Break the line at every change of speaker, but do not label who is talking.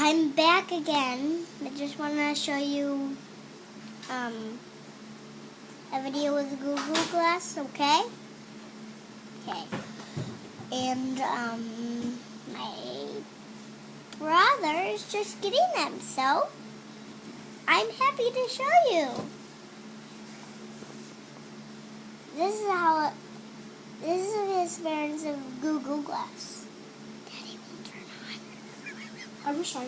I'm back again. I just want to show you a video with Google Glass, okay? Okay. And my brother is just getting them, so I'm happy to show you. This is the experience of Google Glass. Daddy won't turn on.
I wish I